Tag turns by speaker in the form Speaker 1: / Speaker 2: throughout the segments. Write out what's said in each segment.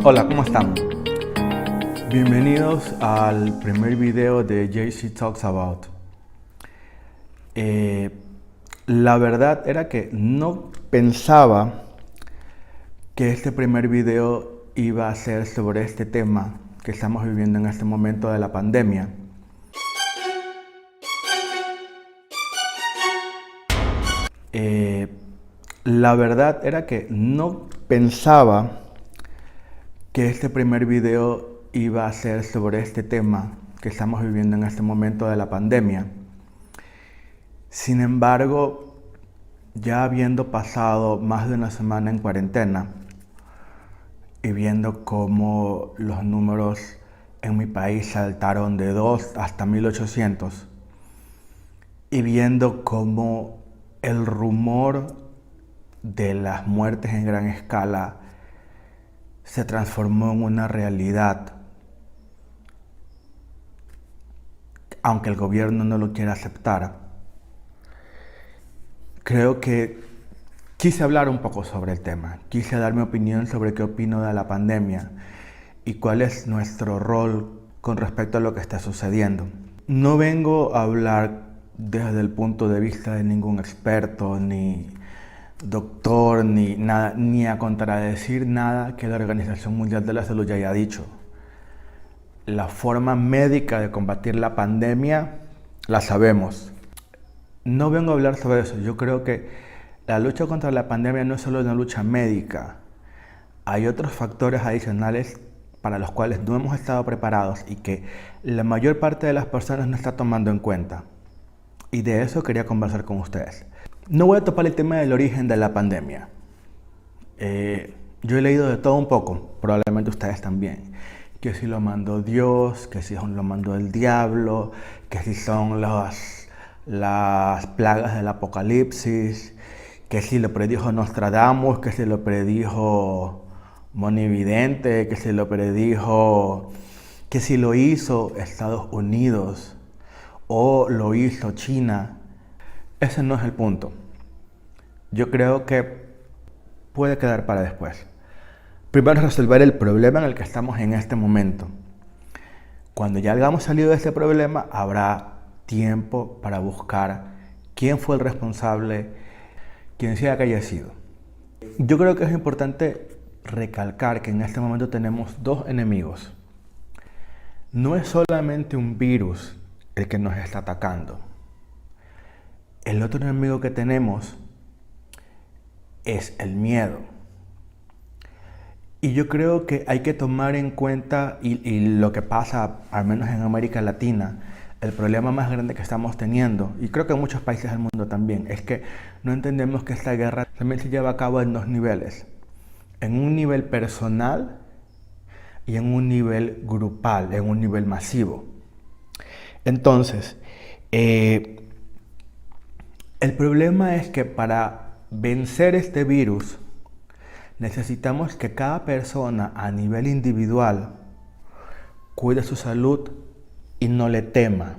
Speaker 1: Hola, ¿cómo están? Bienvenidos al primer video de JC Talks About. La verdad era que no pensaba que este primer video iba a ser sobre este tema que estamos viviendo en este momento de la pandemia. La verdad era que no pensaba que este primer video iba a ser sobre este tema que estamos viviendo en este momento de la pandemia. Sin embargo, ya habiendo pasado más de una semana en cuarentena y viendo cómo los números en mi país saltaron de 2 hasta 1800 y viendo cómo el rumor de las muertes en gran escala se transformó en una realidad, aunque el gobierno no lo quiera aceptar. Creo que quise hablar un poco sobre el tema, quise dar mi opinión sobre qué opino de la pandemia y cuál es nuestro rol con respecto a lo que está sucediendo. No vengo a hablar desde el punto de vista de ningún experto, ni doctor, ni nada, ni a contradecir nada que la Organización Mundial de la Salud ya haya dicho. La forma médica de combatir la pandemia la sabemos. No vengo a hablar sobre eso. Yo creo que la lucha contra la pandemia no es solo una lucha médica. Hay otros factores adicionales para los cuales no hemos estado preparados y que la mayor parte de las personas no está tomando en cuenta. Y de eso quería conversar con ustedes. No voy a topar el tema del origen de la pandemia. Yo he leído de todo un poco, probablemente ustedes también. Que si lo mandó Dios, que si lo mandó el diablo, que si son las plagas del apocalipsis, que si lo predijo Nostradamus, que si lo predijo Monividente, que si lo predijo, que si lo hizo Estados Unidos o lo hizo China. Ese no es el punto. Yo creo que puede quedar para después. Primero resolver el problema en el que estamos en este momento. Cuando ya hayamos salido de este problema, habrá tiempo para buscar quién fue el responsable, quien sea que haya sido. Yo creo que es importante recalcar que en este momento tenemos dos enemigos. No es solamente un virus el que nos está atacando. El otro enemigo que tenemos es el miedo. Y yo creo que hay que tomar en cuenta, y lo que pasa, al menos en América Latina, el problema más grande que estamos teniendo, y creo que en muchos países del mundo también, es que no entendemos que esta guerra también se lleva a cabo en dos niveles. En un nivel personal y en un nivel grupal, en un nivel masivo. Entonces, el problema es que para vencer este virus, necesitamos que cada persona a nivel individual cuide su salud y no le tema,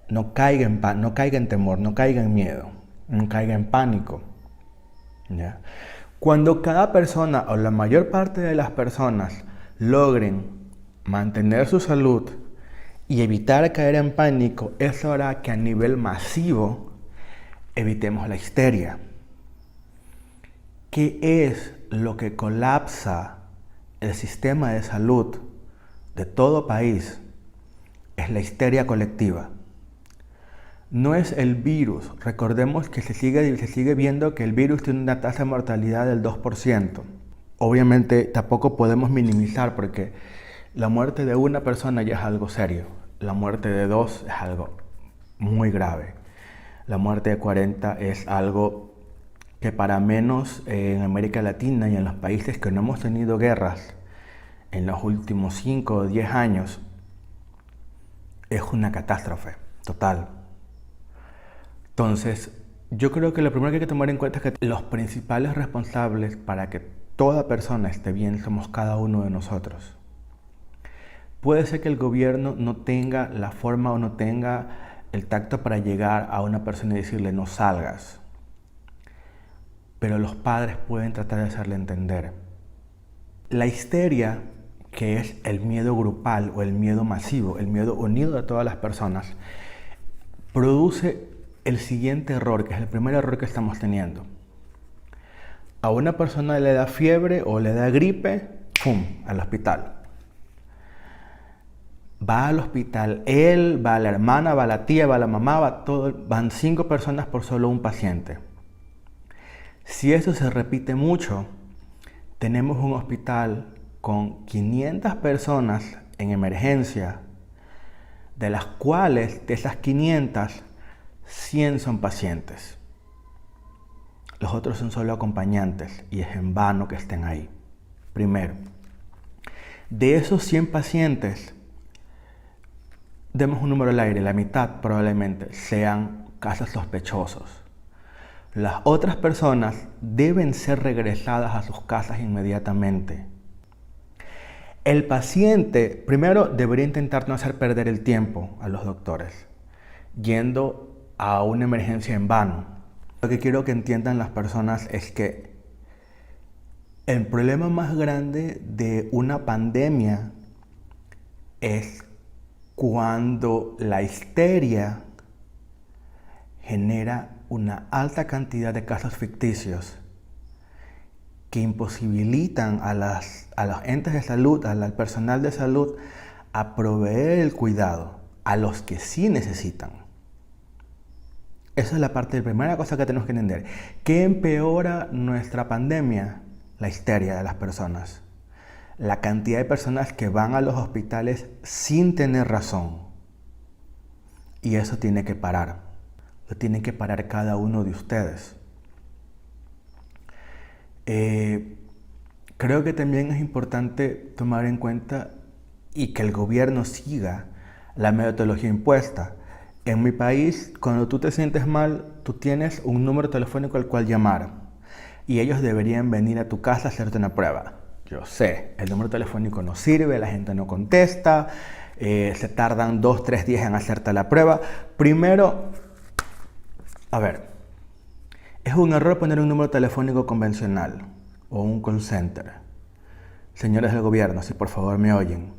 Speaker 1: no caiga en temor, no caiga en miedo, no caiga en pánico. ¿Ya? Cuando cada persona o la mayor parte de las personas logren mantener su salud y evitar caer en pánico, eso hará que a nivel masivo evitemos la histeria. ¿Qué es lo que colapsa el sistema de salud de todo país? Es la histeria colectiva. No es el virus. Recordemos que se sigue viendo que el virus tiene una tasa de mortalidad del 2%. Obviamente tampoco podemos minimizar porque la muerte de una persona ya es algo serio. La muerte de 2 es algo muy grave. La muerte de 40 es algo que para menos en América Latina y en los países que no hemos tenido guerras en los últimos 5 o 10 años, es una catástrofe total. Entonces, yo creo que lo primero que hay que tomar en cuenta es que los principales responsables para que toda persona esté bien somos cada uno de nosotros. Puede ser que el gobierno no tenga la forma o no tenga el tacto para llegar a una persona y decirle no salgas. Pero los padres pueden tratar de hacerle entender. La histeria, que es el miedo grupal o el miedo masivo, el miedo unido de todas las personas, produce el siguiente error, que es el primer error que estamos teniendo. A una persona le da fiebre o le da gripe, ¡pum!, al hospital. Va al hospital él, va la hermana, va la tía, va la mamá, van 5 personas por solo un paciente. Si eso se repite mucho, tenemos un hospital con 500 personas en emergencia, de las cuales, de esas 500, 100 son pacientes. Los otros son solo acompañantes y es en vano que estén ahí. Primero, de esos 100 pacientes, demos un número al aire, la mitad probablemente sean casos sospechosos. Las otras personas deben ser regresadas a sus casas inmediatamente. El paciente primero debería intentar no hacer perder el tiempo a los doctores, yendo a una emergencia en vano. Lo que quiero que entiendan las personas es que el problema más grande de una pandemia es cuando la histeria genera una alta cantidad de casos ficticios que imposibilitan a los entes de salud, al personal de salud, a proveer el cuidado a los que sí necesitan. Esa es la primera cosa que tenemos que entender. ¿Qué empeora nuestra pandemia? La histeria de las personas. La cantidad de personas que van a los hospitales sin tener razón. Y eso tiene que parar. Lo tiene que parar cada uno de ustedes. Creo que también es importante tomar en cuenta y que el gobierno siga la metodología impuesta. En mi país, cuando tú te sientes mal, tú tienes un número telefónico al cual llamar y ellos deberían venir a tu casa a hacerte una prueba. Yo sé, el número telefónico no sirve, la gente no contesta, se tardan 2-3 días en hacerte la prueba. Primero, es un error poner un número telefónico convencional o un call center. Señores del gobierno, si por favor me oyen,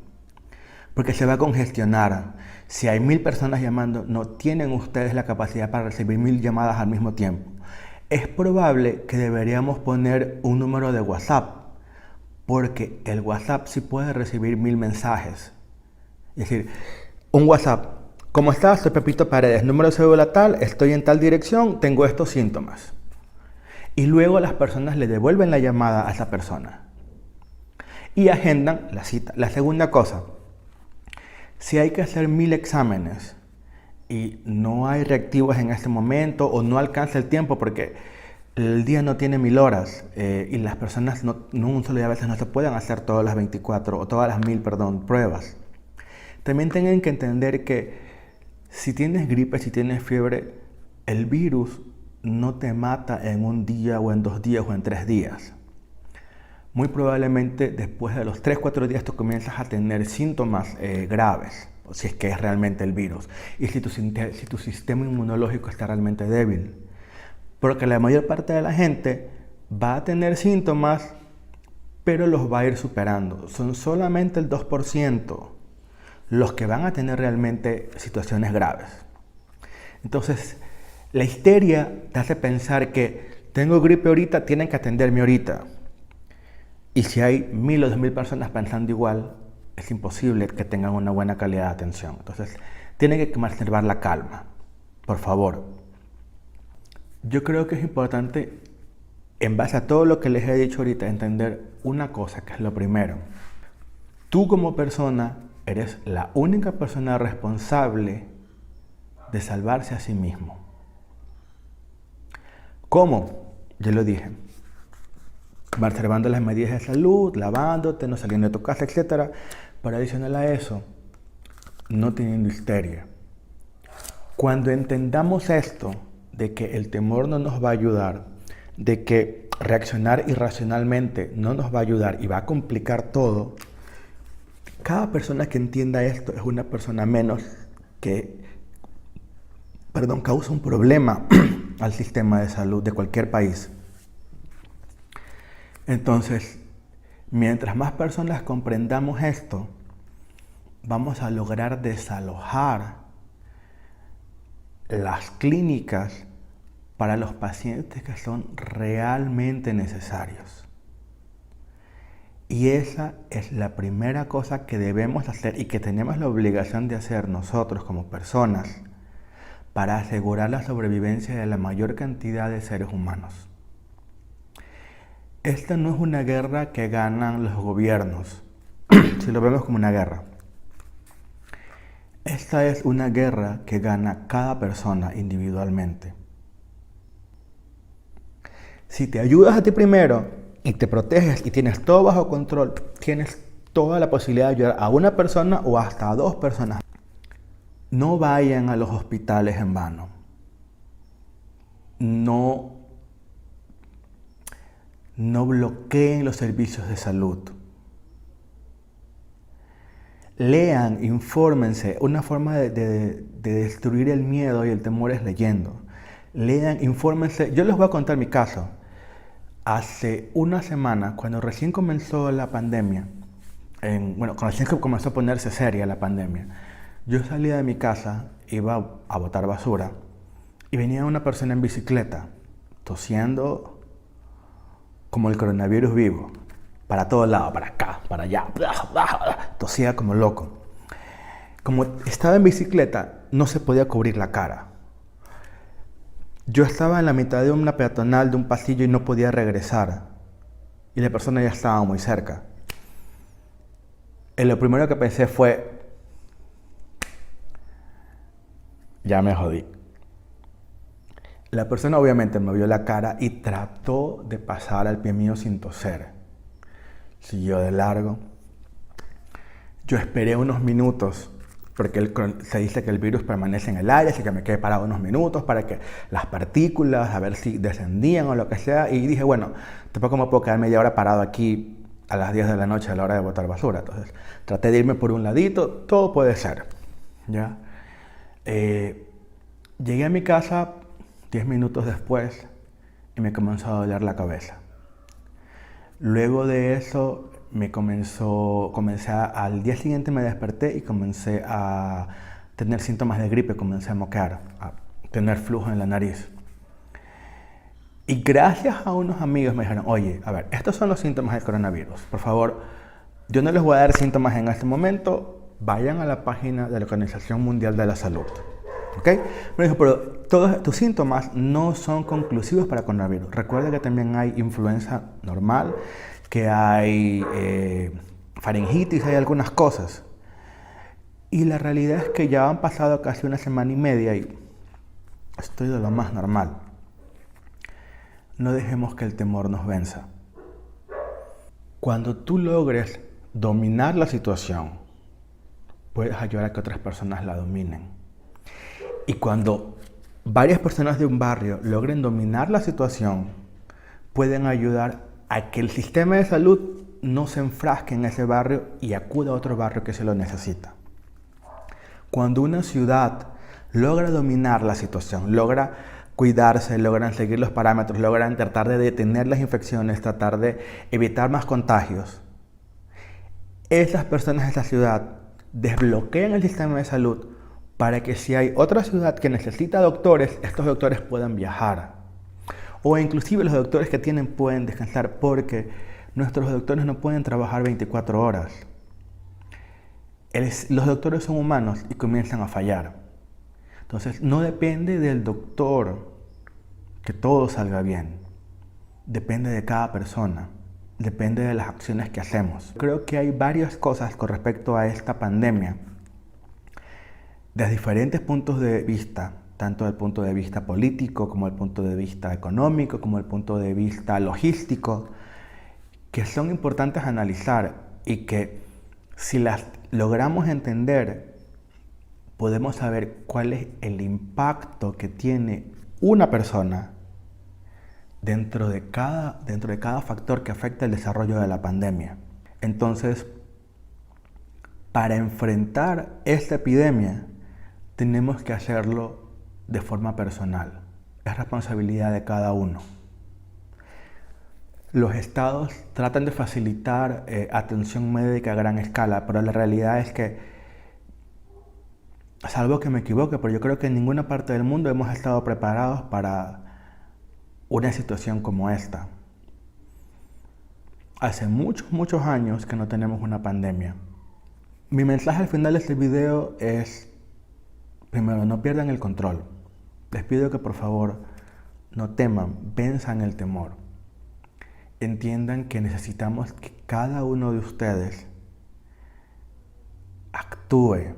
Speaker 1: porque se va a congestionar. Si hay 1000 personas llamando, no tienen ustedes la capacidad para recibir 1000 llamadas al mismo tiempo. Es probable que deberíamos poner un número de WhatsApp, porque el WhatsApp sí puede recibir 1000 mensajes. Es decir, un WhatsApp: ¿cómo estás? Soy Pepito Paredes, número de cédula tal, estoy en tal dirección, tengo estos síntomas. Y luego las personas le devuelven la llamada a esa persona y agendan la cita. La segunda cosa, si hay que hacer 1000 exámenes y no hay reactivos en este momento o no alcanza el tiempo porque el día no tiene 1000 horas y las personas no un solo día a veces no se pueden hacer todas las 24 o todas las 1000, pruebas. También tienen que entender que si tienes gripe, si tienes fiebre, el virus no te mata en un día o en 2 días o en 3 días. Muy probablemente después de los 3-4 días tú comienzas a tener síntomas graves, si es que es realmente el virus, y si tu sistema inmunológico está realmente débil. Porque la mayor parte de la gente va a tener síntomas, pero los va a ir superando. Son solamente el 2% los que van a tener realmente situaciones graves. Entonces, la histeria te hace pensar que tengo gripe ahorita, tienen que atenderme ahorita. Y si hay 1000 o 2000 personas pensando igual, es imposible que tengan una buena calidad de atención. Entonces, tienen que conservar la calma, por favor. Yo creo que es importante, en base a todo lo que les he dicho ahorita, entender una cosa, que es lo primero. Tú como persona eres la única persona responsable de salvarse a sí mismo. ¿Cómo? Ya lo dije. Observando las medidas de salud, lavándote, no saliendo de tu casa, etc. Pero adicional a eso, no teniendo histeria. Cuando entendamos esto, de que el temor no nos va a ayudar, de que reaccionar irracionalmente no nos va a ayudar y va a complicar todo, cada persona que entienda esto es una persona menos que causa un problema al sistema de salud de cualquier país. Entonces, Mientras más personas comprendamos esto, vamos a lograr desalojar las clínicas para los pacientes que son realmente necesarios. Y esa es la primera cosa que debemos hacer y que tenemos la obligación de hacer nosotros como personas para asegurar la sobrevivencia de la mayor cantidad de seres humanos. Esta no es una guerra que ganan los gobiernos, si lo vemos como una guerra. Esta es una guerra que gana cada persona individualmente. Si te ayudas a ti primero y te proteges y tienes todo bajo control, tienes toda la posibilidad de ayudar a una persona o hasta a 2 personas. No vayan a los hospitales en vano. No bloqueen los servicios de salud. Lean, infórmense. Una forma de destruir el miedo y el temor es leyendo. Lean, infórmense. Yo les voy a contar mi caso. Hace una semana, cuando recién comenzó la pandemia, cuando recién comenzó a ponerse seria la pandemia, yo salía de mi casa, iba a botar basura, y venía una persona en bicicleta, tosiendo como el coronavirus vivo. Para todos lados, para acá, para allá, tosía como loco. Como estaba en bicicleta, no se podía cubrir la cara. Yo estaba en la mitad de una peatonal, de un pasillo, y no podía regresar. Y la persona ya estaba muy cerca. Y lo primero que pensé fue, ya me jodí. La persona obviamente me vio la cara y trató de pasar al pie mío sin toser. Siguió de largo. Yo esperé unos minutos, porque se dice que el virus permanece en el aire, así que me quedé parado unos minutos para que las partículas, a ver si descendían o lo que sea. Y dije, bueno, tampoco me puedo quedar media hora parado aquí a las 10 de la noche a la hora de botar basura. Entonces traté de irme por un ladito, todo puede ser. ¿Ya? Llegué a mi casa 10 minutos después y me comenzó a doler la cabeza. Luego de eso al día siguiente me desperté y comencé a tener síntomas de gripe, comencé a moquear, a tener flujo en la nariz. Y gracias a unos amigos me dijeron, oye, a ver, estos son los síntomas del coronavirus. Por favor, yo no les voy a dar síntomas en este momento, vayan a la página de la Organización Mundial de la Salud. ¿Ok? Pero todos tus síntomas no son conclusivos para coronavirus. Recuerda que también hay influenza normal, que hay faringitis, hay algunas cosas. Y la realidad es que ya han pasado casi una semana y media y estoy de lo más normal. No dejemos que el temor nos venza. Cuando tú logres dominar la situación, puedes ayudar a que otras personas la dominen. Y cuando varias personas de un barrio logren dominar la situación, pueden ayudar a que el sistema de salud no se enfrasque en ese barrio y acuda a otro barrio que se lo necesita. Cuando una ciudad logra dominar la situación, logra cuidarse, logran seguir los parámetros, logran tratar de detener las infecciones, tratar de evitar más contagios, esas personas de esa ciudad desbloquean el sistema de salud para que si hay otra ciudad que necesita doctores, estos doctores puedan viajar. O inclusive los doctores que tienen pueden descansar porque nuestros doctores no pueden trabajar 24 horas. Los doctores son humanos y comienzan a fallar. Entonces no depende del doctor que todo salga bien. Depende de cada persona. Depende de las acciones que hacemos. Creo que hay varias cosas con respecto a esta pandemia desde diferentes puntos de vista, tanto del punto de vista político, como el punto de vista económico, como el punto de vista logístico, que son importantes analizar y que si las logramos entender, podemos saber cuál es el impacto que tiene una persona dentro de cada factor que afecta el desarrollo de la pandemia. Entonces, para enfrentar esta epidemia, tenemos que hacerlo de forma personal. Es responsabilidad de cada uno. Los estados tratan de facilitar atención médica a gran escala, pero la realidad es que, salvo que me equivoque, pero yo creo que en ninguna parte del mundo hemos estado preparados para una situación como esta. Hace muchos años que no tenemos una pandemia. Mi mensaje al final de este video es, primero, no pierdan el control. Les pido que por favor no teman, venzan el temor. Entiendan que necesitamos que cada uno de ustedes actúe.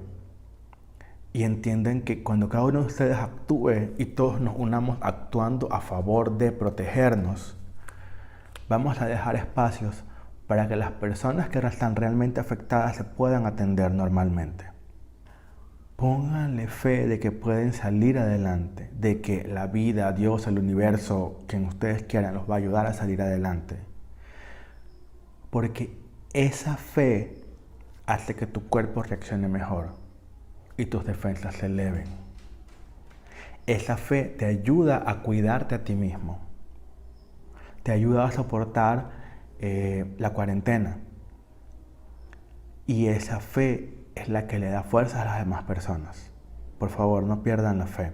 Speaker 1: Y entiendan que cuando cada uno de ustedes actúe y todos nos unamos actuando a favor de protegernos, vamos a dejar espacios para que las personas que están realmente afectadas se puedan atender normalmente. Pónganle fe de que pueden salir adelante, de que la vida, Dios, el universo, quien ustedes quieran, los va a ayudar a salir adelante. Porque esa fe hace que tu cuerpo reaccione mejor y tus defensas se eleven. Esa fe te ayuda a cuidarte a ti mismo. Te ayuda a soportar la cuarentena. Y esa fe es la que le da fuerza a las demás personas. Por favor, no pierdan la fe.